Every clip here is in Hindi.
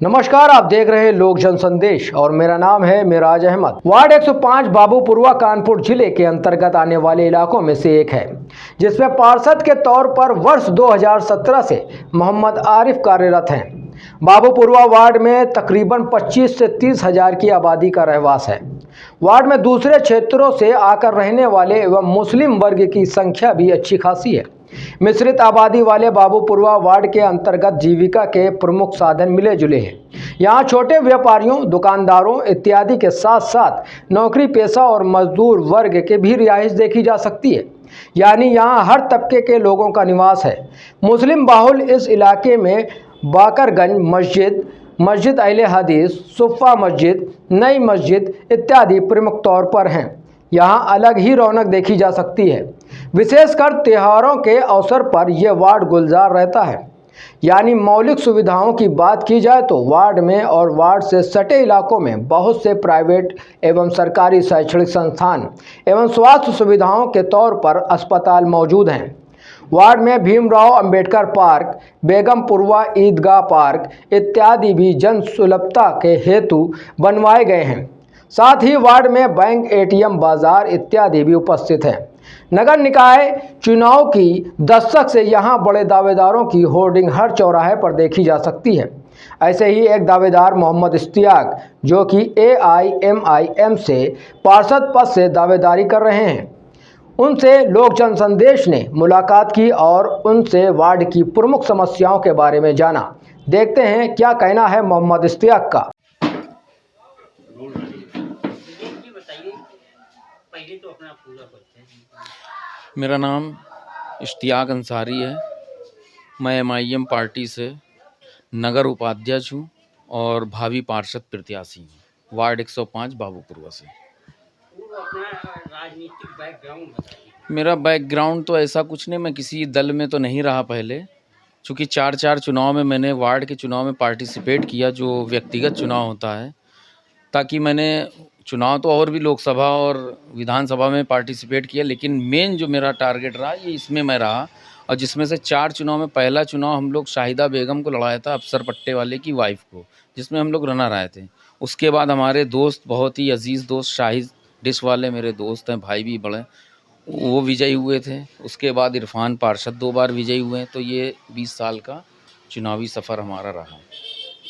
नमस्कार, आप देख रहे हैं लोक जन संदेश और मेरा नाम है मिराज अहमद। वार्ड 105 बाबूपुरवा कानपुर जिले के अंतर्गत आने वाले इलाकों में से एक है, जिसमें पार्षद के तौर पर वर्ष 2017 से मोहम्मद आरिफ कार्यरत हैं। बाबूपुरवा वार्ड में तकरीबन 25 से 30 हजार की आबादी का रहवास है। वार्ड में दूसरे क्षेत्रों से आकर रहने वाले एवं मुस्लिम वर्ग की संख्या भी अच्छी खासी है। मिश्रित आबादी वाले बाबूपुरवा वार्ड के अंतर्गत जीविका के प्रमुख साधन मिले जुले हैं। यहाँ छोटे व्यापारियों, दुकानदारों इत्यादि के साथ साथ नौकरी पेशा और मजदूर वर्ग के भी रिहाइश देखी जा सकती है, यानी यहाँ हर तबके के लोगों का निवास है। मुस्लिम बाहुल इस इलाके में बाकरगंज मस्जिद, मस्जिद अहले हदीस, सुफ़ा मस्जिद, नई मस्जिद इत्यादि प्रमुख तौर पर हैं। यहाँ अलग ही रौनक देखी जा सकती है। विशेषकर त्योहारों के अवसर पर यह वार्ड गुलजार रहता है। यानी मौलिक सुविधाओं की बात की जाए तो वार्ड में और वार्ड से सटे इलाकों में बहुत से प्राइवेट एवं सरकारी शैक्षणिक संस्थान एवं स्वास्थ्य सुविधाओं के तौर पर अस्पताल मौजूद हैं। वार्ड में भीमराव अंबेडकर पार्क, बेगमपुरवा ईदगाह पार्क इत्यादि भी जन सुलभता के हेतु बनवाए गए हैं। साथ ही वार्ड में बैंक, एटीएम, बाजार इत्यादि भी उपस्थित हैं। नगर निकाय चुनाव की दस्तक से यहाँ बड़े दावेदारों की होर्डिंग हर चौराहे पर देखी जा सकती है। ऐसे ही एक दावेदार मोहम्मद इश्तियाक, जो कि AIMIM से पार्षद पद से दावेदारी कर रहे हैं, उनसे लोक जन संदेश ने मुलाकात की और उनसे वार्ड की प्रमुख समस्याओं के बारे में जाना। देखते हैं क्या कहना है मोहम्मद इश्तियाक का। मेरा नाम इश्तियाक अंसारी है। मैं MIM पार्टी से नगर उपाध्यक्ष हूँ और भावी पार्षद प्रत्याशी हूँ, वार्ड 105 बाबूपुरवा से। राजनीतिक बैकग्राउंड बताइए। मेरा बैकग्राउंड तो ऐसा कुछ नहीं, मैं किसी दल में तो नहीं रहा पहले, चूँकि 4 चुनाव में मैंने वार्ड के चुनाव में पार्टिसिपेट किया, जो व्यक्तिगत चुनाव होता है, ताकि मैंने चुनाव तो और भी लोकसभा और विधानसभा में पार्टिसिपेट किया, लेकिन मेन जो मेरा टारगेट रहा ये इसमें मैं रहा। और जिसमें से 4 चुनाव में पहला चुनाव हम लोग शाहिदा बेगम को लड़ाया था, अफसर पट्टे वाले की वाइफ को, जिसमें हम लोग रनर आए थे। उसके बाद हमारे दोस्त, बहुत ही अजीज़ दोस्त, शाहिद डिश वाले मेरे दोस्त हैं, भाई भी बड़े, वो विजयी हुए थे। उसके बाद इरफान पार्षद 2 बार विजयी हुए हैं। तो ये 20 साल का चुनावी सफ़र हमारा रहा।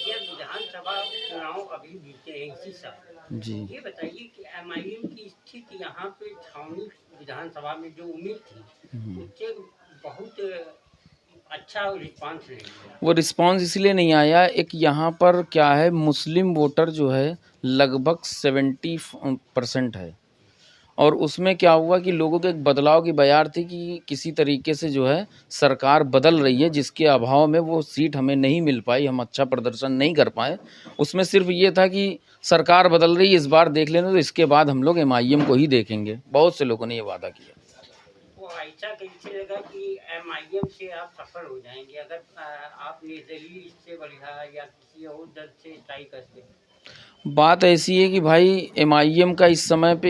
ये विधानसभा चुनाव अभी बीते हैं इसी साल जी, ये बताइए कि MIM की स्थिति यहाँ पे छावनी विधानसभा में जो उम्मीद थी उससे बहुत अच्छा रिस्पांस नहीं मिला। वो रिस्पांस इसलिए नहीं आया, एक यहाँ पर क्या है, मुस्लिम वोटर जो है लगभग 70% है। और उसमें क्या हुआ कि लोगों के एक बदलाव की बयार थी कि किसी तरीके से जो है सरकार बदल रही है, जिसके अभाव में वो सीट हमें नहीं मिल पाई, हम अच्छा प्रदर्शन नहीं कर पाए। उसमें सिर्फ ये था कि सरकार बदल रही है, इस बार देख लेना, तो इसके बाद हम लोग MIM को ही देखेंगे। बहुत से लोगों ने ये वादा किया। वो ऐसा कैसे लगा कि MIM से आप सफल हो जाएंगे अगर आप निर्दलीय इससे बढ़िया या किसी और दल से ट्राई करते हैं? बात ऐसी है कि भाई MIM का इस समय पे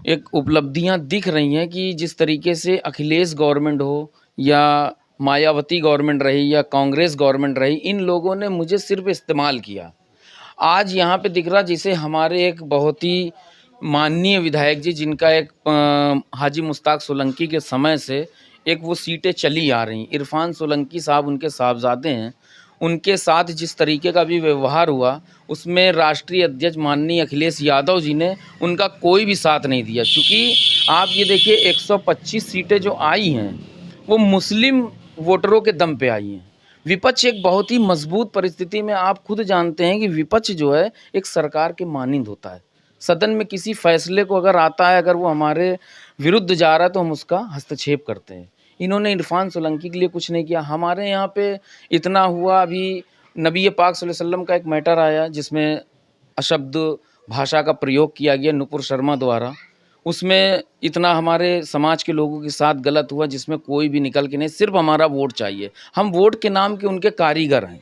एक उपलब्धियां दिख रही हैं कि जिस तरीके से अखिलेश गवर्नमेंट हो या मायावती गवर्नमेंट रही या कांग्रेस गवर्नमेंट रही, इन लोगों ने मुझे सिर्फ इस्तेमाल किया। आज यहाँ पे दिख रहा, जैसे हमारे एक बहुत ही माननीय विधायक जी, जिनका एक हाजी मुश्ताक सोलंकी के समय से एक वो सीटें चली आ रही, इरफान सोलंकी साहब उनके साहबजादे हैं, उनके साथ जिस तरीके का भी व्यवहार हुआ, उसमें राष्ट्रीय अध्यक्ष माननीय अखिलेश यादव जी ने उनका कोई भी साथ नहीं दिया। क्योंकि आप ये देखिए 125 सीटें जो आई हैं वो मुस्लिम वोटरों के दम पे आई हैं। विपक्ष एक बहुत ही मजबूत परिस्थिति में, आप खुद जानते हैं कि विपक्ष जो है एक सरकार के मानिंद होता है। सदन में किसी फैसले को अगर आता है, अगर वो हमारे विरुद्ध जा रहा है तो हम उसका हस्तक्षेप करते हैं। इन्होंने इरफान सोलंकी के लिए कुछ नहीं किया। हमारे यहाँ पे इतना हुआ, अभी नबी पाक सल्लल्लाहु अलैहि वसल्लम का एक मैटर आया जिसमें अशब्द भाषा का प्रयोग किया गया नुपुर शर्मा द्वारा, उसमें इतना हमारे समाज के लोगों के साथ गलत हुआ, जिसमें कोई भी निकल के नहीं, सिर्फ हमारा वोट चाहिए। हम वोट के नाम के उनके कारीगर हैं।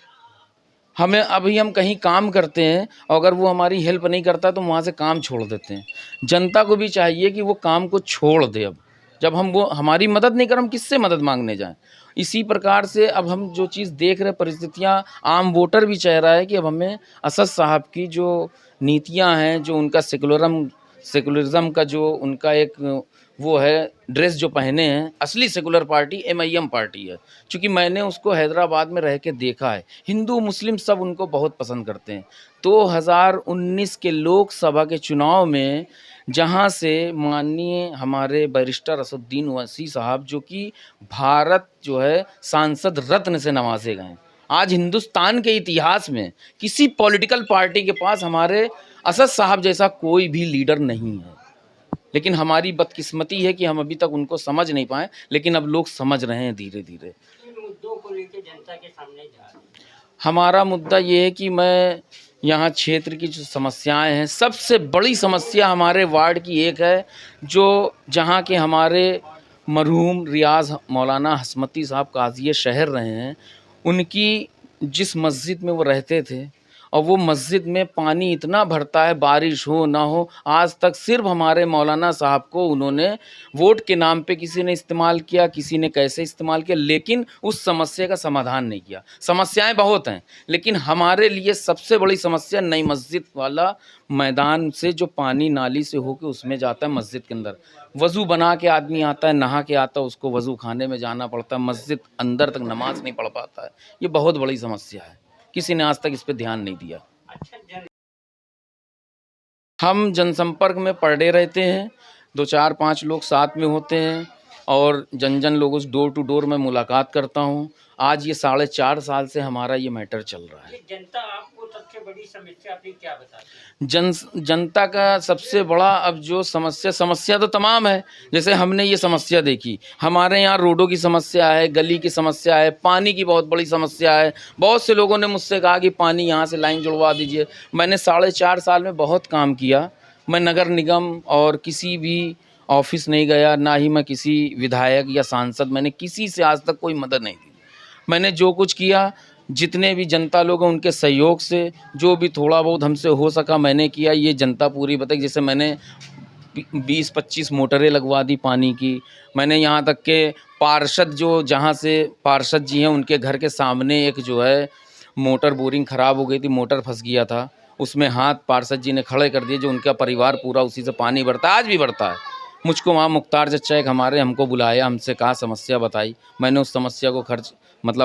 हमें अभी हम कहीं काम करते हैं, अगर वो हमारी हेल्प नहीं करता तो वहाँ से काम छोड़ देते हैं। जनता को भी चाहिए कि वो काम को छोड़ दे। अब जब हम वो हमारी मदद नहीं कर, हम किससे मदद मांगने जाएं? इसी प्रकार से अब हम जो चीज़ देख रहे परिस्थितियाँ, आम वोटर भी चाह रहा है कि अब हमें असद साहब की जो नीतियां हैं, जो उनका सेकुलरिज्म का जो उनका एक वो है ड्रेस जो पहने हैं, असली सेकुलर पार्टी एमआईएम पार्टी है। क्योंकि मैंने उसको हैदराबाद में रह के देखा है, हिंदू मुस्लिम सब उनको बहुत पसंद करते हैं। 2019 के लोकसभा के चुनाव में जहां से माननीय हमारे बैरिस्टर असदुद्दीन ओवैसी साहब, जो कि भारत जो है सांसद रत्न से नवाजे गए, आज हिंदुस्तान के इतिहास में किसी पॉलिटिकल पार्टी के पास हमारे असद साहब जैसा कोई भी लीडर नहीं है। लेकिन हमारी बदकिस्मती है कि हम अभी तक उनको समझ नहीं पाए, लेकिन अब लोग समझ रहे हैं धीरे धीरे। इन मुद्दों को लेकर जनता के सामने जा रहे हैं। हमारा मुद्दा ये है कि मैं यहाँ क्षेत्र की जो समस्याएं हैं, सबसे बड़ी समस्या हमारे वार्ड की एक है, जो जहाँ के हमारे मरहूम रियाज मौलाना हसमती साहब काज़ी शहर रहे हैं, उनकी जिस मस्जिद में वो रहते थे, और वो मस्जिद में पानी इतना भरता है, बारिश हो ना हो, आज तक सिर्फ हमारे मौलाना साहब को उन्होंने वोट के नाम पे किसी ने इस्तेमाल किया, किसी ने कैसे इस्तेमाल किया, लेकिन उस समस्या का समाधान नहीं किया। समस्याएं बहुत हैं, लेकिन हमारे लिए सबसे बड़ी समस्या नई मस्जिद वाला मैदान से जो पानी नाली से होके उसमें जाता है मस्जिद के अंदर, वज़ू बना के आदमी आता है, नहा के आता है, उसको वज़ू खाने में जाना पड़ता है, मस्जिद अंदर तक नमाज नहीं पढ़ पाता है। ये बहुत बड़ी समस्या है, किसी ने आज तक इस पे ध्यान नहीं दिया। अच्छा, हम जनसंपर्क में पर डे रहते हैं, 2-4-5 लोग साथ में होते हैं, और जन लोगों से डोर टू डोर मैं मुलाकात करता हूँ। आज ये 4.5 साल से हमारा ये मैटर चल रहा है। ये जनता आपको सबसे बड़ी समस्या अपनी क्या बताती है? जनता का सबसे बड़ा अब जो समस्या तो तमाम है। जैसे हमने ये समस्या देखी, हमारे यहाँ रोडों की समस्या है, गली की समस्या है, पानी की बहुत बड़ी समस्या है। बहुत से लोगों ने मुझसे कहा कि पानी यहाँ से लाइन जुड़वा दीजिए। मैंने 4.5 साल में बहुत काम किया। मैं नगर निगम और किसी भी ऑफिस नहीं गया, ना ही मैं किसी विधायक या सांसद, मैंने किसी से आज तक कोई मदद नहीं दी। मैंने जो कुछ किया, जितने भी जनता लोग हैं उनके सहयोग से जो भी थोड़ा बहुत हमसे हो सका मैंने किया। ये जनता पूरी बताई। जैसे मैंने 20-25 मोटरें लगवा दी पानी की। मैंने यहाँ तक के पार्षद, जो जहाँ से पार्षद जी हैं, उनके घर के सामने एक जो है मोटर बोरिंग ख़राब हो गई थी, मोटर फंस गया था, उसमें हाथ पार्षद जी ने खड़े कर दिए, जो उनका परिवार पूरा उसी से पानी भरता है, आज भी भरता है। मुझको वहाँ मुख्तार चचा एक हमारे हमको बुलाया, हमसे कहा, समस्या बताई। मैंने उस समस्या को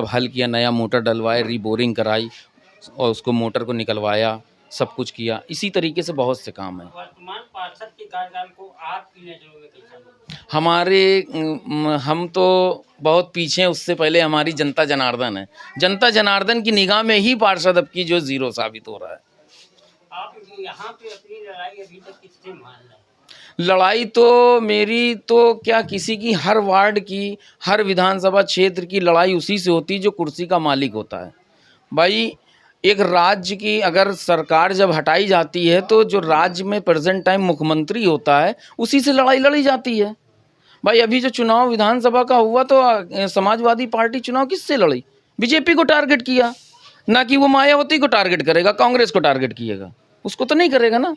हल किया, नया मोटर डलवाए, रीबोरिंग कराई और उसको मोटर को निकलवाया, सब कुछ किया। इसी तरीके से बहुत से काम हैं। वर्तमान पार्षद के कार्यकाल को आपकी नजरों में कैसा लगा? हम तो बहुत पीछे, उससे पहले हमारी जनता जनार्दन है। जनता जनार्दन की निगाह में ही पार्षद अब की जो जीरो साबित हो रहा है। आप यहाँ पे अपनी लड़ाई अभी तक किससे मान रहे हैं? लड़ाई तो मेरी तो क्या, किसी की, हर वार्ड की, हर विधानसभा क्षेत्र की लड़ाई उसी से होती है जो कुर्सी का मालिक होता है। भाई, एक राज्य की अगर सरकार जब हटाई जाती है तो जो राज्य में प्रेजेंट टाइम मुख्यमंत्री होता है उसी से लड़ाई लड़ी जाती है। भाई, अभी जो चुनाव विधानसभा का हुआ तो समाजवादी पार्टी चुनाव किससे लड़ी? बीजेपी को टारगेट किया, ना कि वो मायावती को टारगेट करेगा, कांग्रेस को टारगेट किएगा, उसको तो नहीं करेगा ना।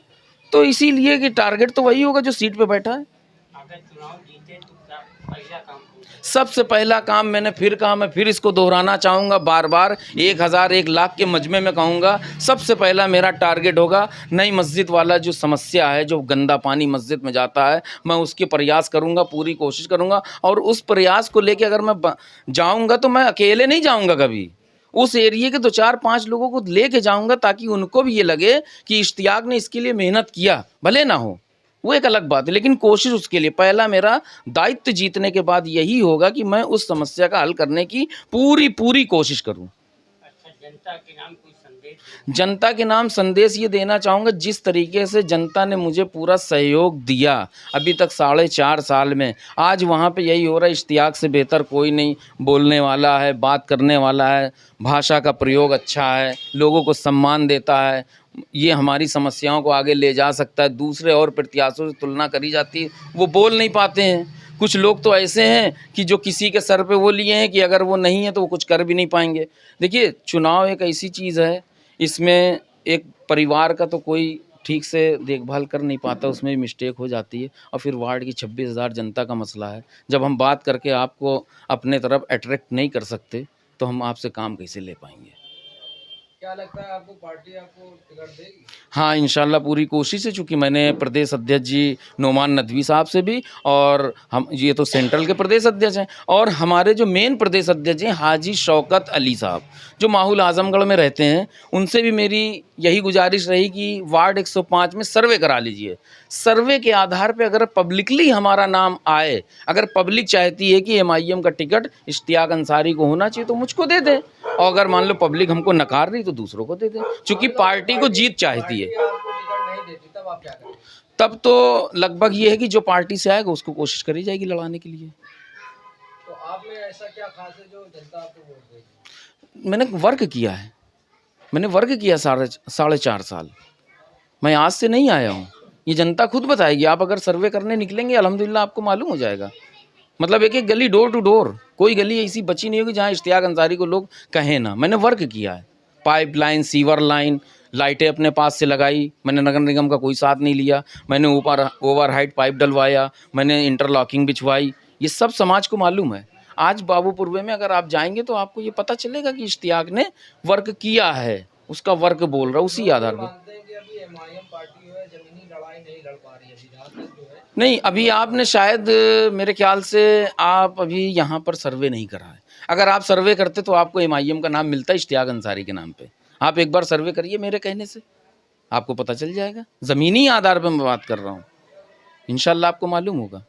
तो इसीलिए कि टारगेट तो वही होगा जो सीट पे बैठा है। अगर चुनाव जीते तो क्या पहला काम होगा? सबसे पहला काम, मैंने फिर कहा, मैं फिर इसको दोहराना चाहूँगा बार बार, 1000 1 लाख के मजमे में कहूँगा, सबसे पहला मेरा टारगेट होगा नई मस्जिद वाला जो समस्या है, जो गंदा पानी मस्जिद में जाता है, मैं उसके प्रयास करूँगा, पूरी कोशिश करूँगा। और उस प्रयास को लेके अगर मैं जाऊँगा तो मैं अकेले नहीं जाऊँगा, कभी उस एरिया के 2-4-5 लोगों को लेके जाऊँगा, ताकि उनको भी ये लगे कि इश्तियाक ने इसके लिए मेहनत किया, भले ना हो वो एक अलग बात है, लेकिन कोशिश उसके लिए, पहला मेरा दायित्व जीतने के बाद यही होगा कि मैं उस समस्या का हल करने की पूरी कोशिश करूं। अच्छा, जनता के नाम कोई संदेश? जनता के नाम संदेश ये देना चाहूँगा, जिस तरीके से जनता ने मुझे पूरा सहयोग दिया अभी तक 4.5 साल में, आज वहाँ पे यही हो रहा है। इश्तियाक से बेहतर कोई नहीं बोलने वाला है, बात करने वाला है, भाषा का प्रयोग अच्छा है, लोगों को सम्मान देता है, ये हमारी समस्याओं को आगे ले जा सकता है। दूसरे और प्रत्याशियों से तुलना करी जाती है, वो बोल नहीं पाते हैं। कुछ लोग तो ऐसे हैं कि जो किसी के सर पे वो लिए हैं कि अगर वो नहीं है तो वो कुछ कर भी नहीं पाएंगे। देखिए, चुनाव एक ऐसी चीज़ है, इसमें एक परिवार का तो कोई ठीक से देखभाल कर नहीं पाता, उसमें भी मिस्टेक हो जाती है। और फिर वार्ड की 26,000 जनता का मसला है, जब हम बात करके आपको अपने तरफ अट्रैक्ट नहीं कर सकते तो हम आपसे काम कैसे ले पाएंगे। क्या लगता है आपको पार्टी आपको टिकट देगी? हाँ, इंशाल्लाह पूरी कोशिश है, चूँकि मैंने प्रदेश अध्यक्ष जी नोमान नदवी साहब से भी, और हम ये तो सेंट्रल के प्रदेश अध्यक्ष हैं, और हमारे जो मेन प्रदेश अध्यक्ष हैं हाजी शौकत अली साहब जो माहौल आजमगढ़ में रहते हैं, उनसे भी मेरी यही गुजारिश रही कि वार्ड 105 में सर्वे करा लीजिए। सर्वे के आधार पे अगर पब्लिकली हमारा नाम आए, अगर पब्लिक चाहती है कि MIM का टिकट इश्तियाक अंसारी को होना चाहिए तो मुझको दे दें, और अगर मान लो पब्लिक हमको नकार रही तो दूसरों को दे दें, क्योंकि पार्टी को जीत चाहती है। आपको टिकट नहीं देती तब आप क्या करेंगे? तब तो लगभग ये है कि जो पार्टी से आएगा उसको कोशिश करी जाएगी लड़ाने के लिए। तो आप में ऐसा क्या खास है जो जनता आपको वोट देगी? मैंने वर्क किया है, मैंने वर्क किया 4.5 साल। मैं आज से नहीं आया हूँ, ये जनता खुद बताएगी। आप अगर सर्वे करने निकलेंगे अल्हम्दुलिल्लाह आपको मालूम हो जाएगा। मतलब एक एक गली डोर टू डोर, कोई गली ऐसी बची नहीं होगी जहाँ इश्तियाक अंसारी को लोग कहें ना। मैंने वर्क किया है, पाइपलाइन, सीवर लाइन, लाइटें अपने पास से लगाई, मैंने नगर निगम का कोई साथ नहीं लिया, मैंने ऊपर ओवरहाइट पाइप डलवाया, मैंने इंटरलॉकिंग बिछवाई, ये सब समाज को मालूम है। आज बाबूपुरवे में अगर आप जाएंगे तो आपको ये पता चलेगा कि इश्तियाक ने वर्क किया है, उसका वर्क बोल रहा है उसी आधार पर। मानते हैं कि अभी MIM पार्टी जो है जमीनी लड़ाई नहीं लड़ पा रही है अभी जहाँ तक जो है। नहीं, अभी आपने शायद मेरे ख्याल से आप अभी यहाँ पर सर्वे नहीं करा है। अगर आप सर्वे करते तो आपको MIM का नाम मिलता इश्तियाक अंसारी के नाम पे। आप एक बार सर्वे करिए मेरे कहने से, आपको पता चल जाएगा। ज़मीनी आधार पर मैं बात कर रहा हूँ, इंशाल्लाह आपको मालूम होगा।